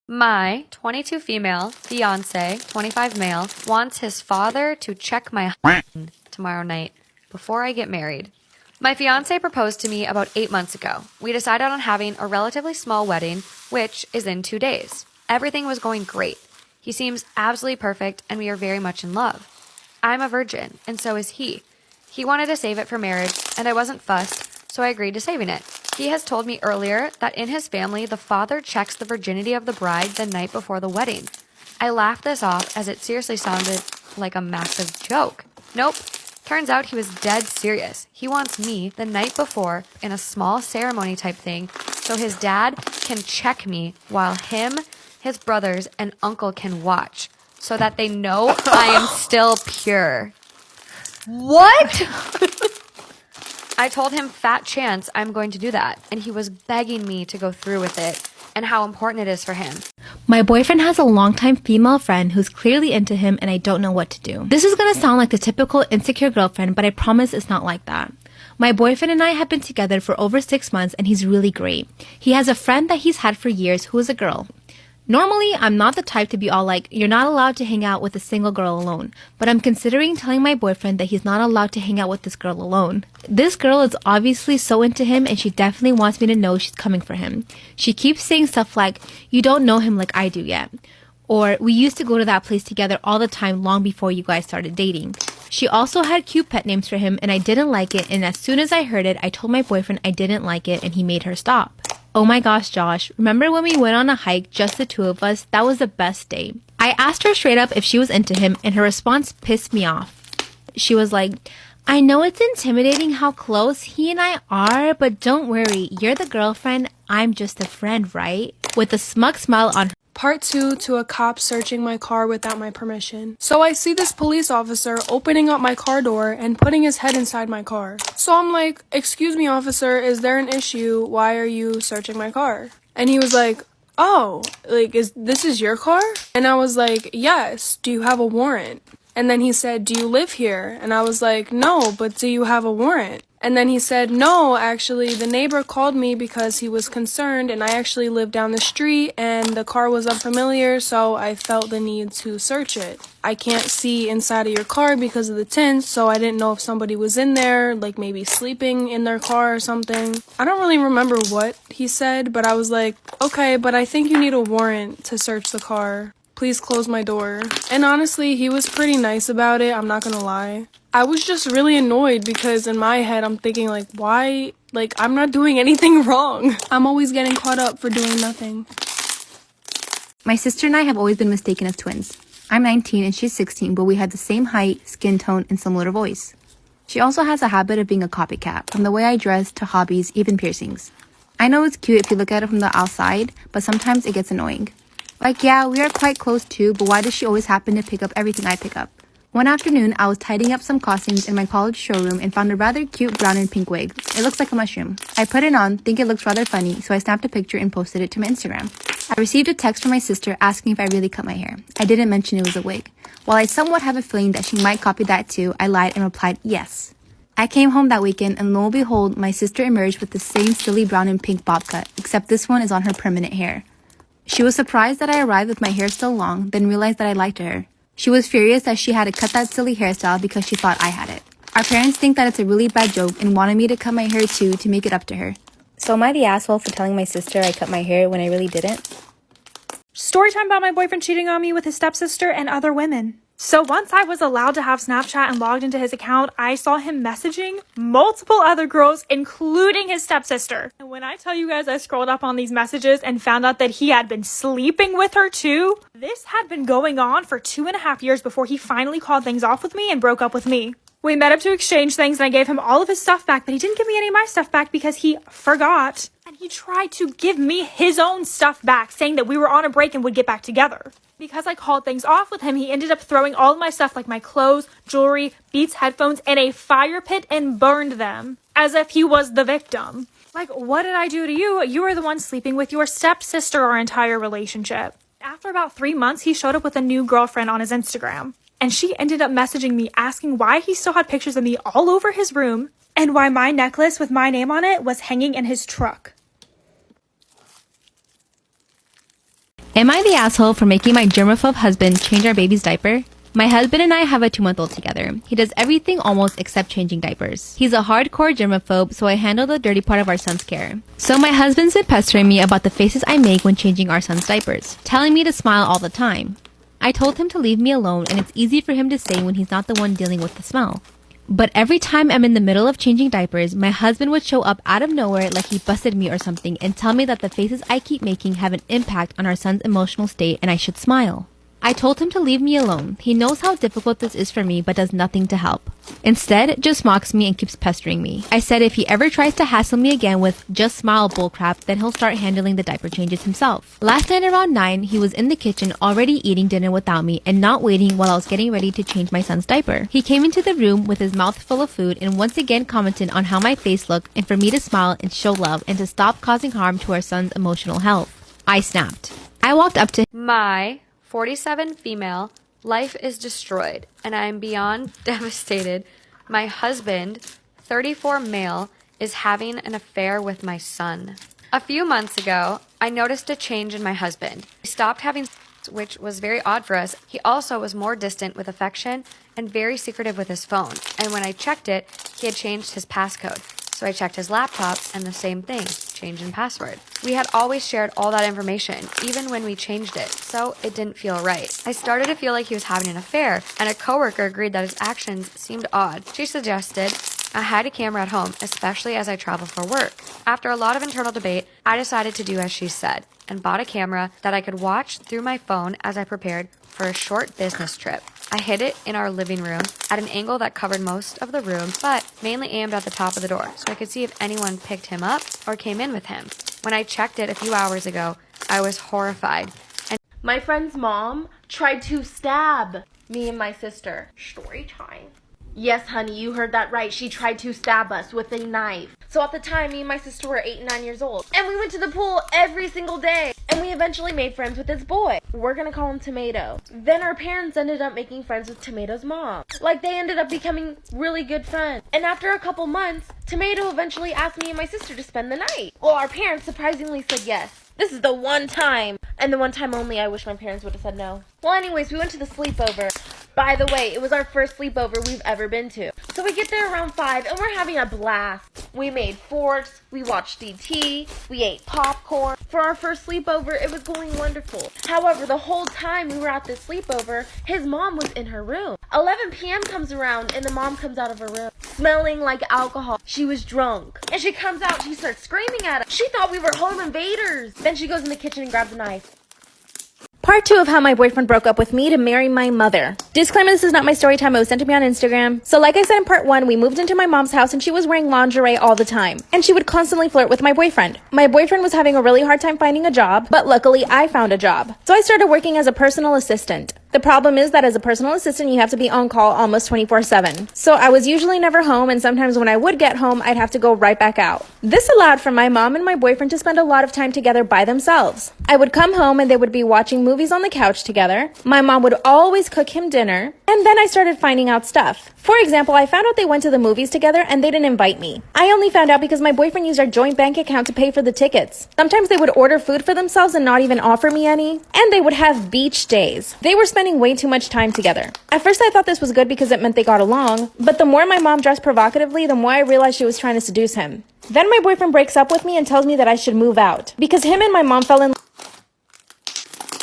My 22 female fiance, 25 male, wants his father to check my tomorrow night before I get married. My fiance proposed to me about 8 months ago. We decided on having a relatively small wedding, which is in 2 days. Everything was going great. He seems absolutely perfect, and we are very much in love. I'm a virgin, and so is he. He wanted to save it for marriage, and I wasn't fussed, so I agreed to saving it. He has told me earlier that in his family, the father checks the virginity of the bride the night before the wedding. I laughed this off as it seriously sounded like a massive joke. Nope. Turns out he was dead serious. He wants me the night before in a small ceremony type thing so his dad can check me while him, his brothers, and uncle can watch so that they know I am still pure. What? I told him fat chance I'm going to do that, and he was begging me to go through with it and how important it is for him. My boyfriend has a longtime female friend who's clearly into him and I don't know what to do. This is gonna sound like the typical insecure girlfriend, but I promise it's not like that. My boyfriend and I have been together for over 6 months and he's really great. He has a friend that he's had for years who is a girl. Normally, I'm not the type to be all like, you're not allowed to hang out with a single girl alone, but I'm considering telling my boyfriend that he's not allowed to hang out with this girl alone. This girl is obviously so into him and she definitely wants me to know she's coming for him. She keeps saying stuff like, you don't know him like I do yet. Or, we used to go to that place together all the time long before you guys started dating. She also had cute pet names for him and I didn't like it, and as soon as I heard it, I told my boyfriend I didn't like it and he made her stop. Oh my gosh, Josh, remember when we went on a hike, just the two of us? That was the best day. I asked her straight up if she was into him and her response pissed me off. She was like, I know it's intimidating how close he and I are, but don't worry, you're the girlfriend, I'm just a friend, right? With a smug smile on her. Part 2 to a cop searching my car without my permission. So I see this police officer opening up my car door and putting his head inside my car. So I'm like, excuse me, officer, is there an issue? Why are you searching my car? And he was like, oh, like, is this your car? And I was like, yes. Do you have a warrant? And then he said, do you live here? And I was like, no, but do you have a warrant? And then he said, no, actually, the neighbor called me because he was concerned, and I actually live down the street, and the car was unfamiliar, so I felt the need to search it. I can't see inside of your car because of the tint, so I didn't know if somebody was in there, like maybe sleeping in their car or something. I don't really remember what he said, but I was like, okay, but I think you need a warrant to search the car. Please close my door. And honestly, he was pretty nice about it, I'm not gonna lie. I was just really annoyed because in my head I'm thinking like, why? Like, I'm not doing anything wrong. I'm always getting caught up for doing nothing. My sister and I have always been mistaken as twins. I'm 19 and she's 16, but we have the same height, skin tone, and similar voice. She also has a habit of being a copycat, from the way I dress to hobbies, even piercings. I know it's cute if you look at it from the outside, but sometimes it gets annoying. Like, yeah, we are quite close too, but why does she always happen to pick up everything I pick up? One afternoon, I was tidying up some costumes in my college showroom and found a rather cute brown and pink wig. It looks like a mushroom. I put it on, think it looks rather funny, so I snapped a picture and posted it to my Instagram. I received a text from my sister asking if I really cut my hair. I didn't mention it was a wig. While I somewhat have a feeling that she might copy that too, I lied and replied yes. I came home that weekend and lo and behold, my sister emerged with the same silly brown and pink bob cut, except this one is on her permanent hair. She was surprised that I arrived with my hair still long, then realized that I liked her. She was furious that she had to cut that silly hairstyle because she thought I had it. Our parents think that it's a really bad joke and wanted me to cut my hair too to make it up to her. So am I the asshole for telling my sister I cut my hair when I really didn't? Story time about my boyfriend cheating on me with his stepsister and other women. So once I was allowed to have Snapchat and logged into his account, I saw him messaging multiple other girls, including his stepsister. And when I tell you guys I scrolled up on these messages and found out that he had been sleeping with her too, this had been going on for 2.5 years before he finally called things off with me and broke up with me. We met up to exchange things and I gave him all of his stuff back, but he didn't give me any of my stuff back because he forgot. And he tried to give me his own stuff back, saying that we were on a break and would get back together. Because I called things off with him, he ended up throwing all of my stuff like my clothes, jewelry, Beats headphones in a fire pit and burned them. As if he was the victim. Like, what did I do to you? You were the one sleeping with your stepsister our entire relationship. After about 3 months, he showed up with a new girlfriend on his Instagram. And she ended up messaging me asking why he still had pictures of me all over his room and why my necklace with my name on it was hanging in his truck. Am I the asshole for making my germaphobe husband change our baby's diaper? My husband and I have a 2-month-old together. He does everything almost except changing diapers. He's a hardcore germaphobe, so I handle the dirty part of our son's care. So my husband's been pestering me about the faces I make when changing our son's diapers, telling me to smile all the time. I told him to leave me alone, and it's easy for him to say when he's not the one dealing with the smell. But every time I'm in the middle of changing diapers, my husband would show up out of nowhere like he busted me or something and tell me that the faces I keep making have an impact on our son's emotional state and I should smile. I told him to leave me alone. He knows how difficult this is for me but does nothing to help. Instead, just mocks me and keeps pestering me. I said if he ever tries to hassle me again with just smile bullcrap, then he'll start handling the diaper changes himself. Last night around 9, he was in the kitchen already eating dinner without me and not waiting while I was getting ready to change my son's diaper. He came into the room with his mouth full of food and once again commented on how my face looked and for me to smile and show love and to stop causing harm to our son's emotional health. I snapped. I walked up to him. My 47 female, life is destroyed, and I am beyond devastated. My husband, 34 male, is having an affair with my son. A few months ago, I noticed a change in my husband. He stopped having sex, which was very odd for us. He also was more distant with affection and very secretive with his phone. And when I checked it, he had changed his passcode. So I checked his laptop, and the same thing, change in password. We had always shared all that information, even when we changed it, so it didn't feel right. I started to feel like he was having an affair, and a coworker agreed that his actions seemed odd. She suggested I had a camera at home, especially as I travel for work. After a lot of internal debate, I decided to do as she said, and bought a camera that I could watch through my phone as I prepared for a short business trip. I hid it in our living room at an angle that covered most of the room, but mainly aimed at the top of the door, so I could see if anyone picked him up or came in with him. When I checked it a few hours ago, I was horrified. And my friend's mom tried to stab me and my sister. Story time. Yes, honey, you heard that right. She tried to stab us with a knife. So at the time, me and my sister were 8 and 9 years old. And we went to the pool every single day. And we eventually made friends with this boy. We're gonna call him Tomato. Then our parents ended up making friends with Tomato's mom. Like, they ended up becoming really good friends. And after a couple months, Tomato eventually asked me and my sister to spend the night. Well, our parents surprisingly said yes. This is the one time, and the one time only, I wish my parents would have said no. Well, anyways, we went to the sleepover. By the way, it was our first sleepover we've ever been to. So we get there around 5, and we're having a blast. We made forts, we watched DT, we ate popcorn. For our first sleepover, it was going wonderful. However, the whole time we were at this sleepover, his mom was in her room. 11 p.m. comes around, and the mom comes out of her room, smelling like alcohol. She was drunk. And she comes out, she starts screaming at us. She thought we were home invaders. Then she goes in the kitchen and grabs a knife. Part 2 of how my boyfriend broke up with me to marry my mother. Disclaimer, this is not my story time. It was sent to me on Instagram. So like I said in part 1, we moved into my mom's house and she was wearing lingerie all the time. And she would constantly flirt with my boyfriend. My boyfriend was having a really hard time finding a job, but luckily I found a job. So I started working as a personal assistant. The problem is that as a personal assistant, you have to be on call almost 24/7. So I was usually never home, and sometimes when I would get home, I'd have to go right back out. This allowed for my mom and my boyfriend to spend a lot of time together by themselves. I would come home and they would be watching movies on the couch together. My mom would always cook him dinner, and then I started finding out stuff. For example, I found out they went to the movies together and they didn't invite me. I only found out because my boyfriend used our joint bank account to pay for the tickets. Sometimes they would order food for themselves and not even offer me any. And they would have beach days. They were spending way too much time together. At first I thought this was good because it meant they got along, but the more my mom dressed provocatively, the more I realized she was trying to seduce him. Then my boyfriend breaks up with me and tells me that I should move out because him and my mom fell in.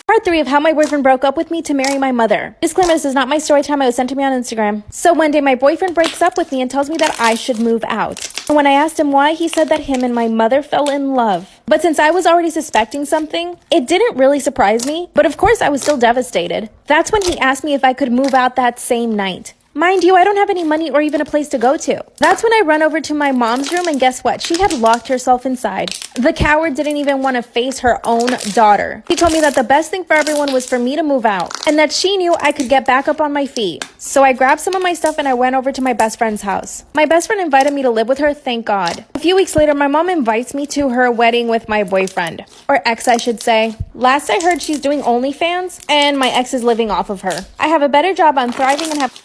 Part 3 of how my boyfriend broke up with me to marry my mother. Disclaimer, this is not my story time. It was sent to me on Instagram. So one day my boyfriend breaks up with me and tells me that I should move out. And when I asked him why, he said that him and my mother fell in love. But since I was already suspecting something, it didn't really surprise me. But of course I was still devastated. That's when he asked me if I could move out that same night. Mind you, I don't have any money or even a place to go to. That's when I run over to my mom's room and guess what? She had locked herself inside. The coward didn't even want to face her own daughter. He told me that the best thing for everyone was for me to move out and that she knew I could get back up on my feet. So I grabbed some of my stuff and I went over to my best friend's house. My best friend invited me to live with her, thank God. A few weeks later, my mom invites me to her wedding with my boyfriend. Or ex, I should say. Last I heard, she's doing OnlyFans and my ex is living off of her. I have a better job, I'm thriving and have...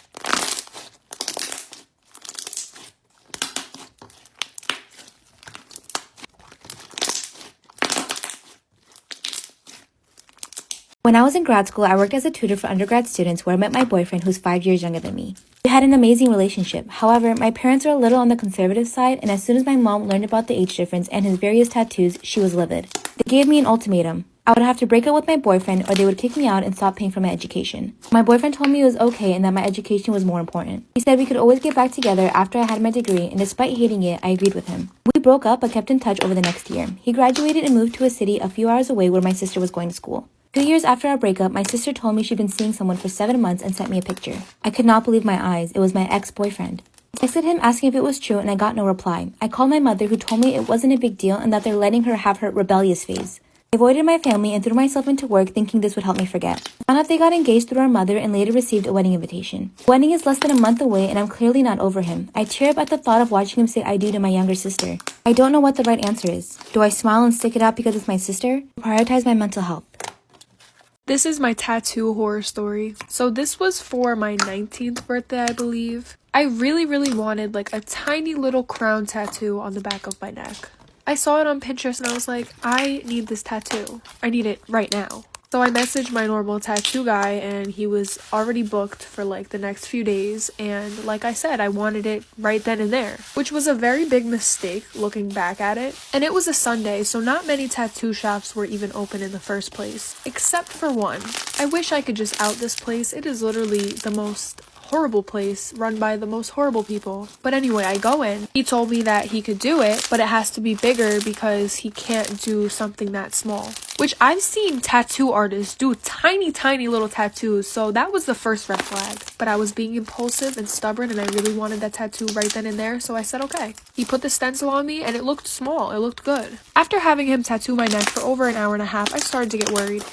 When I was in grad school, I worked as a tutor for undergrad students where I met my boyfriend who's 5 years younger than me. We had an amazing relationship. However, my parents are a little on the conservative side, and as soon as my mom learned about the age difference and his various tattoos, she was livid. They gave me an ultimatum. I would have to break up with my boyfriend or they would kick me out and stop paying for my education. My boyfriend told me it was okay and that my education was more important. He said we could always get back together after I had my degree, and despite hating it, I agreed with him. We broke up but kept in touch over the next year. He graduated and moved to a city a few hours away where my sister was going to school. 2 years after our breakup, my sister told me she'd been seeing someone for 7 months and sent me a picture. I could not believe my eyes. It was my ex-boyfriend. I texted him asking if it was true and I got no reply. I called my mother who told me it wasn't a big deal and that they're letting her have her rebellious phase. I avoided my family and threw myself into work thinking this would help me forget. I found out they got engaged through our mother and later received a wedding invitation. The wedding is less than a month away and I'm clearly not over him. I tear up at the thought of watching him say I do to my younger sister. I don't know what the right answer is. Do I smile and stick it out because it's my sister? Or prioritize my mental health? This is my tattoo horror story. So this was for my 19th birthday, I believe. I really wanted like a tiny little crown tattoo on the back of my neck. I saw it on Pinterest and I was like, I need this tattoo. I need it right now. So I messaged my normal tattoo guy and he was already booked for like the next few days, and like I said, I wanted it right then and there, which was a very big mistake looking back at it. And it was a Sunday, so not many tattoo shops were even open in the first place, except for one. I wish I could just out this place. It is literally the most horrible place run by the most horrible people. But anyway, I go in. He told me that he could do it, but it has to be bigger because he can't do something that small. Which I've seen tattoo artists do tiny little tattoos, so that was the first red flag. But I was being impulsive and stubborn and I really wanted that tattoo right then and there, so I said okay. He put the stencil on me and it looked small, it looked good. After having him tattoo my neck for over an hour and a half, I started to get worried.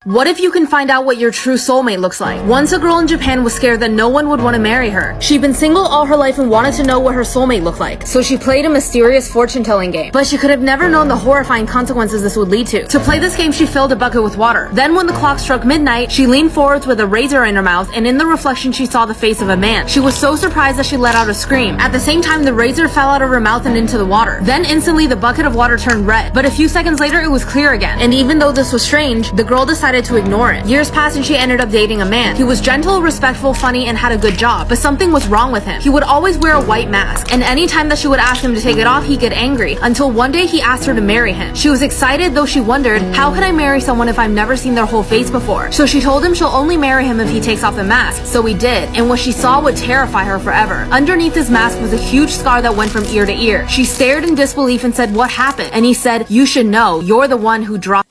What if you can find out what your true soulmate looks like? Once a girl in Japan was scared that no one would want to marry her. She'd been single all her life and wanted to know what her soulmate looked like. So she played a mysterious fortune-telling game. But she could have never known the horrifying consequences this would lead to. To play this game, she filled a bucket with water. Then when the clock struck midnight, she leaned forwards with a razor in her mouth, and in the reflection she saw the face of a man. She was so surprised that she let out a scream. At the same time, the razor fell out of her mouth and into the water. Then instantly the bucket of water turned red. But a few seconds later, it was clear again. And even though this was strange, the girl decided to ignore it. Years passed and she ended up dating a man. He was gentle, respectful, funny, and had a good job. But something was wrong with him. He would always wear a white mask. And anytime that she would ask him to take it off, he'd get angry. Until one day he asked her to marry him. She was excited, though she wondered, how can I marry someone if I've never seen their whole face before? So she told him she'll only marry him if he takes off the mask. So he did. And what she saw would terrify her forever. Underneath his mask was a huge scar that went from ear to ear. She stared in disbelief and said, "What happened?" And he said, "You should know. You're the one who dropped."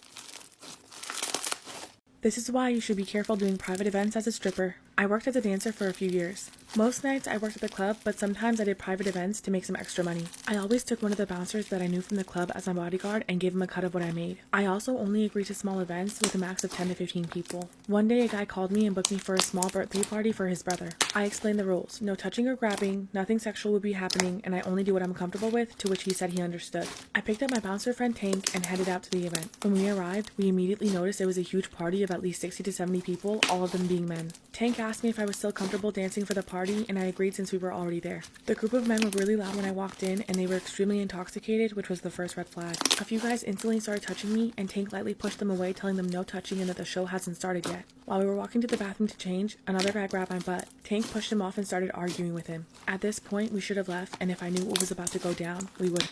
This is why you should be careful doing private events as a stripper. I worked as a dancer for a few years. Most nights I worked at the club, but sometimes I did private events to make some extra money. I always took one of the bouncers that I knew from the club as my bodyguard and gave him a cut of what I made. I also only agreed to small events with a max of 10 to 15 people. One day a guy called me and booked me for a small birthday party for his brother. I explained the rules. No touching or grabbing, nothing sexual would be happening, and I only do what I'm comfortable with, to which he said he understood. I picked up my bouncer friend Tank and headed out to the event. When we arrived, we immediately noticed it was a huge party of at least 60 to 70 people, all of them being men. Tank asked me if I was still comfortable dancing for the party, and I agreed since we were already there. The group of men were really loud when I walked in, and they were extremely intoxicated, which was the first red flag. A few guys instantly started touching me, and Tank lightly pushed them away, telling them no touching and that the show hasn't started yet. While we were walking to the bathroom to change, another guy grabbed my butt. Tank pushed him off and started arguing with him. At this point, we should have left, and if I knew what was about to go down, we would.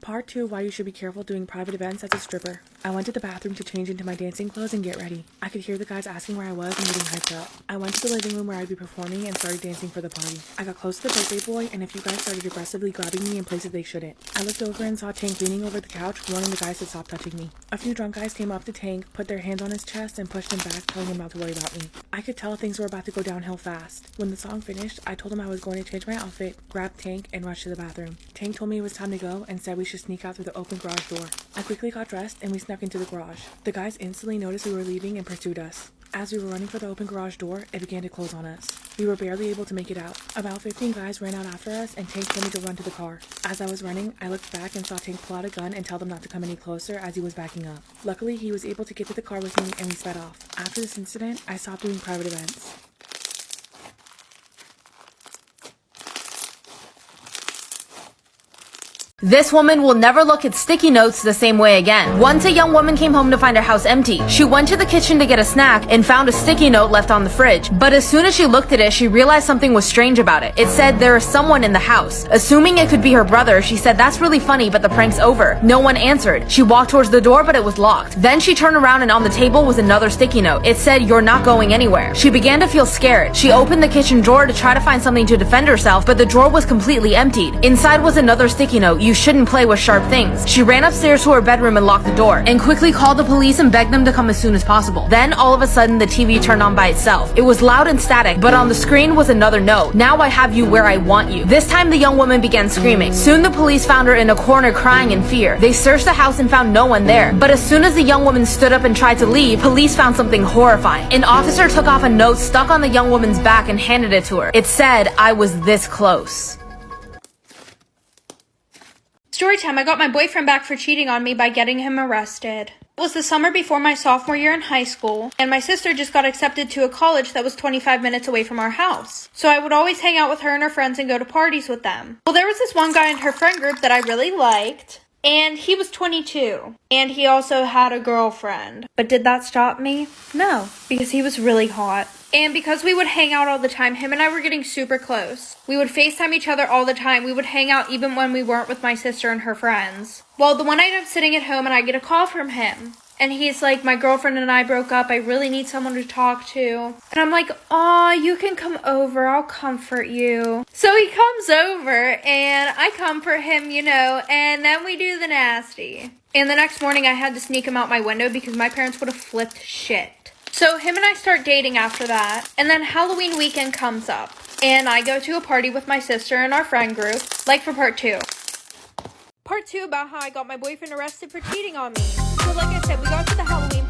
Part 2 of why you should be careful doing private events as a stripper. I went to the bathroom to change into my dancing clothes and get ready. I could hear the guys asking where I was and getting hyped up. I went to the living room where I'd be performing and started dancing for the party. I got close to the birthday boy and a few guys started aggressively grabbing me in places they shouldn't. I looked over and saw Tank leaning over the couch, warning the guys to stop touching me. A few drunk guys came up to Tank, put their hands on his chest and pushed him back, telling him not to worry about me. I could tell things were about to go downhill fast. When the song finished, I told him I was going to change my outfit, grab Tank, and rush to the bathroom. Tank told me it was time to go and said we should sneak out through the open garage door. I quickly got dressed and we snuck into the garage. The guys instantly noticed we were leaving and pursued us. As we were running for the open garage door, it began to close on us. We were barely able to make it out. About 15 guys ran out after us and Tank told me to run to the car. As I was running, I looked back and saw Tank pull out a gun and tell them not to come any closer as he was backing up. Luckily, he was able to get to the car with me and we sped off. After this incident, I stopped doing private events. This woman will never look at sticky notes the same way again. Once a young woman came home to find her house empty. She went to the kitchen to get a snack and found a sticky note left on the fridge. But as soon as she looked at it, she realized something was strange about it. It said there is someone in the house. Assuming it could be her brother, she said that's really funny, but the prank's over. No one answered. She walked towards the door, but it was locked. Then she turned around and on the table was another sticky note. It said, "You're not going anywhere." She began to feel scared. She opened the kitchen drawer to try to find something to defend herself, but the drawer was completely emptied. Inside was another sticky note. "You shouldn't play with sharp things." She ran upstairs to her bedroom and locked the door, and quickly called the police and begged them to come as soon as possible. Then all of a sudden the TV turned on by itself. It was loud and static, but on the screen was another note. "Now I have you where I want you." This time the young woman began screaming. Soon the police found her in a corner crying in fear. They searched the house and found no one there. But as soon as the young woman stood up and tried to leave, police found something horrifying. An officer took off a note stuck on the young woman's back and handed it to her. It said, "I was this close." Story time, I got my boyfriend back for cheating on me by getting him arrested. It was the summer before my sophomore year in high school, and my sister just got accepted to a college that was 25 minutes away from our house. So I would always hang out with her and her friends and go to parties with them. Well, there was this one guy in her friend group that I really liked, and he was 22, and he also had a girlfriend. But did that stop me? No, because he was really hot. And because we would hang out all the time, him and I were getting super close. We would FaceTime each other all the time. We would hang out even when we weren't with my sister and her friends. Well, the one night I'm sitting at home and I get a call from him. And he's like, "My girlfriend and I broke up. I really need someone to talk to." And I'm like, "Aw, you can come over. I'll comfort you." So he comes over and I comfort him, and then we do the nasty. And the next morning I had to sneak him out my window because my parents would have flipped shit. So him and I start dating after that. And then Halloween weekend comes up. And I go to a party with my sister and our friend group, like for part 2. Part 2 about how I got my boyfriend arrested for cheating on me. So like I said, we got to the Halloween